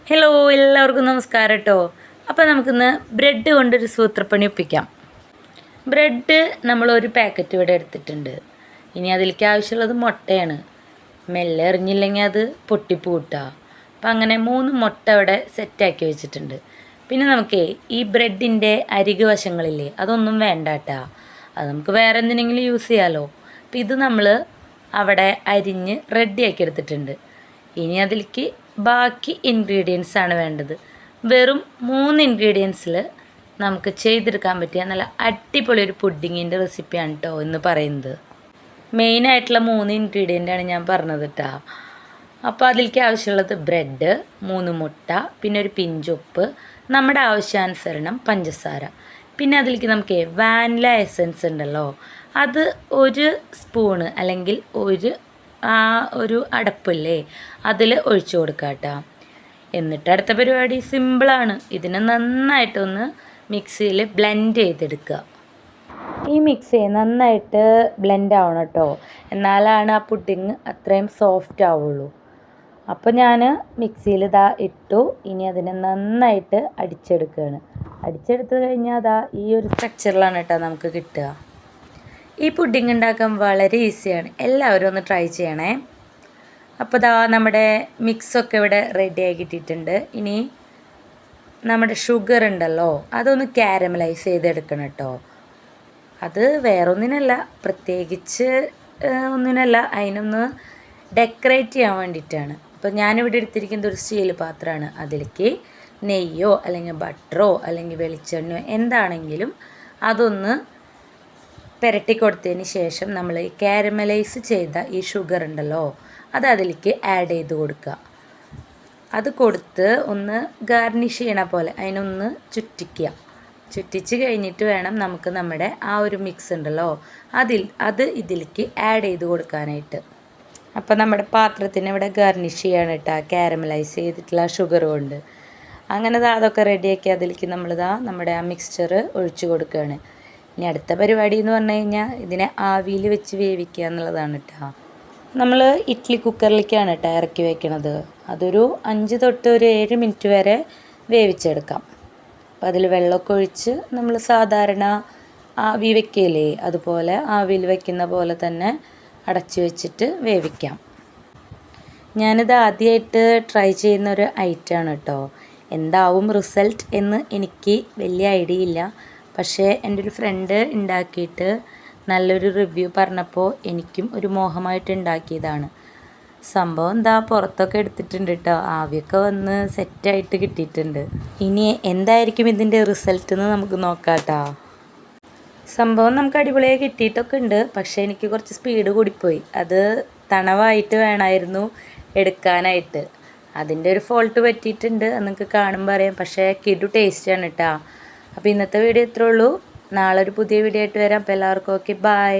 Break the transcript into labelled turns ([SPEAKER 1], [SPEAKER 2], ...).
[SPEAKER 1] Hello, എല്ലാവർക്കും നമസ്കാരം കേട്ടോ. അപ്പോൾ നമുക്കിന്ന് ബ്രെഡ് കൊണ്ടൊരു സൂത്രപ്പണി ഒപ്പിക്കാം. ബ്രെഡ് നമ്മളൊരു പാക്കറ്റ് ഇവിടെ എടുത്തിട്ടുണ്ട്. ഇനി അതിലേക്ക് ആവശ്യമുള്ളത് മുട്ടയാണ്. മെല്ലെ എറിഞ്ഞില്ലെങ്കിൽ അത് പൊട്ടിപ്പൂട്ടാ. അപ്പം അങ്ങനെ 3 മുട്ട ഇവിടെ സെറ്റാക്കി വെച്ചിട്ടുണ്ട്. പിന്നെ നമുക്ക് ഈ ബ്രെഡിൻ്റെ അരികു വശങ്ങളില്ലേ, അതൊന്നും വേണ്ട കേട്ടാ. അത് നമുക്ക് വേറെ എന്തിനെങ്കിലും യൂസ് ചെയ്യാമല്ലോ. അപ്പം ഇത് നമ്മൾ അവിടെ അരിഞ്ഞ് റെഡിയാക്കി എടുത്തിട്ടുണ്ട്. ഇനി അതിലേക്ക് ബാക്കി ഇൻഗ്രീഡിയൻസ് ആണ് വേണ്ടത്. വെറും 3 ഇൻഗ്രീഡിയൻസിൽ നമുക്ക് ചെയ്തെടുക്കാൻ പറ്റിയ നല്ല അടിപൊളി ഒരു പുഡിങ്ങിൻ്റെ റെസിപ്പിയാണ് കേട്ടോ എന്ന് പറയുന്നത്. മെയിനായിട്ടുള്ള 3 ഇൻഗ്രീഡിയൻ്റാണ് ഞാൻ പറഞ്ഞത് കേട്ടോ. അപ്പോൾ അതിലേക്ക് ആവശ്യമുള്ളത് ബ്രെഡ്, 3 മുട്ട, പിന്നെ ഒരു പിഞ്ചുപ്പ്, നമ്മുടെ ആവശ്യാനുസരണം പഞ്ചസാര. പിന്നെ അതിലേക്ക് നമുക്ക് വാനില എസൻസ് ഉണ്ടല്ലോ, അത് 1 സ്പൂണ് അല്ലെങ്കിൽ ഒരു അടപ്പില്ലേ അതിൽ ഒഴിച്ചു കൊടുക്കുക കേട്ടോ. എന്നിട്ട് അടുത്ത പരിപാടി സിമ്പിളാണ്. ഇതിനെ നന്നായിട്ടൊന്ന് മിക്സിയിൽ ബ്ലെൻഡ് ചെയ്തെടുക്കുക. ഈ മിക്സി നന്നായിട്ട് ബ്ലെൻഡ് ആവണം കേട്ടോ, എന്നാലാണ് ആ പുഡിങ് അത്രയും സോഫ്റ്റ് ആവുള്ളൂ. അപ്പോൾ ഞാൻ മിക്സിയിൽ ഇട്ടു. ഇനി അതിനെ നന്നായിട്ട് അടിച്ചെടുക്കുകയാണ്. അടിച്ചെടുത്ത് കഴിഞ്ഞാൽ ഈ ഒരു സ്ട്രക്ചറിലാണ് കേട്ടോ നമുക്ക് കിട്ടുക. ഈ പുഡിങ് ഉണ്ടാക്കാൻ വളരെ ഈസിയാണ്. എല്ലാവരും ഒന്ന് ട്രൈ ചെയ്യണേ. അപ്പോൾ നമ്മുടെ മിക്സൊക്കെ ഇവിടെ റെഡി ആയി കിട്ടിയിട്ടുണ്ട്. ഇനി നമ്മുടെ ഷുഗർ ഉണ്ടല്ലോ, അതൊന്ന് കാരമലൈസ് ചെയ്തെടുക്കണം കേട്ടോ. അത് വേറൊന്നിനല്ല, പ്രത്യേകിച്ച് ഒന്നിനല്ല, അതിനൊന്ന് ഡെക്കറേറ്റ് ചെയ്യാൻ വേണ്ടിയിട്ടാണ്. അപ്പോൾ ഞാനിവിടെ എടുത്തിരിക്കുന്നത് ഒരു സ്റ്റീൽ പാത്രമാണ്. അതിലേക്ക് നെയ്യോ അല്ലെങ്കിൽ ബട്ടറോ അല്ലെങ്കിൽ വെളിച്ചെണ്ണയോ എന്താണെങ്കിലും അതൊന്ന് പുരട്ടി കൊടുത്തതിന് ശേഷം നമ്മൾ ഈ കാരമലൈസ് ചെയ്ത ഈ ഷുഗർ ഉണ്ടല്ലോ, അത് അതിലേക്ക് ആഡ് ചെയ്ത് കൊടുക്കുക. അത് കൊടുത്ത് ഒന്ന് ഗാർണിഷ് ചെയ്യണ പോലെ അതിനൊന്ന് ചുറ്റിച്ച് കഴിഞ്ഞിട്ട് വേണം നമുക്ക് നമ്മുടെ ആ ഒരു മിക്സ് ഉണ്ടല്ലോ അത് ഇതിലേക്ക് ആഡ് ചെയ്ത് കൊടുക്കാനായിട്ട്. അപ്പോൾ നമ്മുടെ പാത്രത്തിന് ഇവിടെ ഗാർണിഷ് ചെയ്യാണ് കേട്ടോ കാരമലൈസ് ചെയ്തിട്ടുള്ള ഷുഗർ കൊണ്ട്. അങ്ങനെ അതൊക്കെ റെഡിയാക്കി അതിലേക്ക് നമ്മുടെ ആ മിക്സ്ചർ ഒഴിച്ചു കൊടുക്കുകയാണ്. ഇനി അടുത്ത പരിപാടി എന്ന് പറഞ്ഞു കഴിഞ്ഞാൽ ഇതിനെ ആവിയിൽ വെച്ച് വേവിക്കുക എന്നുള്ളതാണ് കേട്ടോ. നമ്മൾ ഇഡ്ഡലി കുക്കറിലേക്കാണ് കേട്ടോ ഇറക്കി വെക്കണത്. അതൊരു 5 തൊട്ട് ഒരു 7 മിനിറ്റ് വരെ വേവിച്ചെടുക്കാം. അപ്പോൾ അതിൽ വെള്ളമൊക്കെ ഒഴിച്ച് നമ്മൾ സാധാരണ ആവി വെക്കില്ലേ, അതുപോലെ ആവിയിൽ വെക്കുന്ന പോലെ തന്നെ അടച്ചു വെച്ചിട്ട് വേവിക്കാം. ഞാനിത് ആദ്യമായിട്ട് ട്രൈ ചെയ്യുന്ന ഒരു ഐറ്റമാണ് കേട്ടോ. എന്താവും റിസൾട്ട് എന്ന് എനിക്ക് വലിയ ഐഡിയ ഇല്ല. പക്ഷേ എൻ്റെ ഒരു ഫ്രണ്ട് ഉണ്ടാക്കിയിട്ട് നല്ലൊരു റിവ്യൂ പറഞ്ഞപ്പോൾ എനിക്കും ഒരു മോഹമായിട്ട് ഉണ്ടാക്കിയതാണ്. സംഭവം പുറത്തൊക്കെ എടുത്തിട്ടുണ്ട് കേട്ടോ. ആവിയൊക്കെ വന്ന് സെറ്റായിട്ട് കിട്ടിയിട്ടുണ്ട്. ഇനി എന്തായിരിക്കും ഇതിൻ്റെ റിസൾട്ട് എന്ന് നമുക്ക് നോക്കാം കേട്ടോ. സംഭവം നമുക്ക് അടിപൊളിയായി കിട്ടിയിട്ടൊക്കെ ഉണ്ട്. പക്ഷേ എനിക്ക് കുറച്ച് സ്പീഡ് കൂടിപ്പോയി. അത് തണവായിട്ട് വേണമായിരുന്നു എടുക്കാനായിട്ട്. അതിൻ്റെ ഒരു ഫോൾട്ട് പറ്റിയിട്ടുണ്ട്. നിങ്ങൾക്ക് കാണുമ്പോൾ അറിയാം. പക്ഷേ കിടു ടേസ്റ്റാണ് കേട്ടോ. അപ്പോൾ ഇന്നത്തെ വീഡിയോ ഇത്രേ ഉള്ളൂ. നാളെ ഒരു പുതിയ വീഡിയോ ആയിട്ട് വരാം. അപ്പോൾ എല്ലാവർക്കും ഓക്കെ, ബൈ.